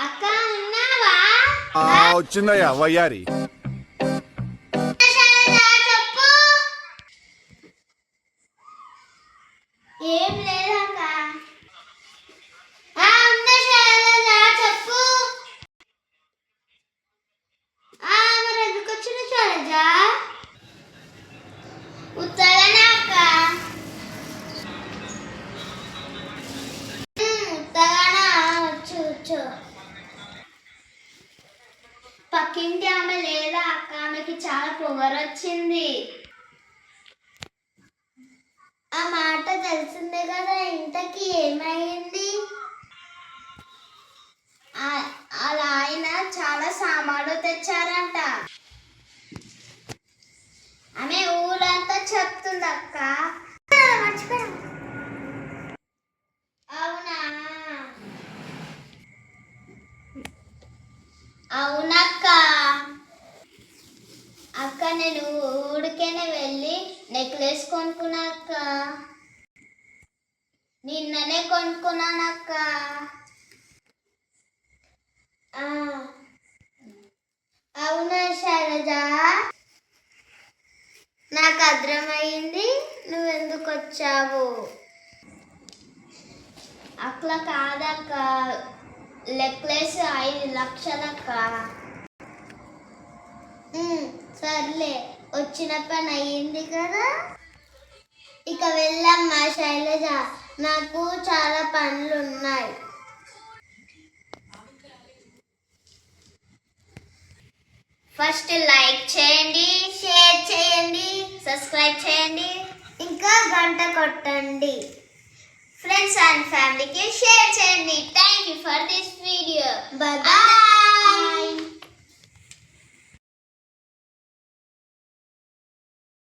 అక్క ఉన్నావా? వచ్చిందయ్యా వయ్యారి. చెప్పు. ఏం లేదక్క. ఉన్నా శైలజ చెప్పు. మరి ఎందుకు వచ్చిన శైలజ? ఉత్తగానే అక్క. ఉత్తగానే వచ్చు. పక్కింటి ఆమె లేదా అక్క, ఆమెకి చాలా పొగరొచ్చింది. ఆ మాట తెలిసిందే కదా. ఇంతకి ఏమైంది? అలా ఆయన చాలా సామాన్లు తెచ్చారంట. ఆమె ఊరంతా చెప్తుంది అక్క. అవునా? అవునక్క. అక్క నేను ఊరికేనే వెళ్ళి నెక్లెస్ కొనుక్కున్నా అక్క. నిన్ననే కొనుక్కున్నానక్క. అవునా శైలజ? నాకు అర్థమైంది నువ్వెందుకు వచ్చావు. అట్లా కాదక్క, నెక్లెస్ 5 లక్షలక్క. సర్లే, వచ్చిన పని అయ్యింది కదా. ఇక వెళ్ళమ్మా శైలజ, నాకు చాలా పనులు ఉన్నాయి. ఫస్ట్ లైక్ చేయండి, షేర్ చేయండి, సబ్స్క్రైబ్ చేయండి, ఇంకా గంట కొట్టండి. ఫ్రెండ్స్ అండ్ ఫ్యామిలీకి షేర్ చేయండి. Thank you for this video. Bye.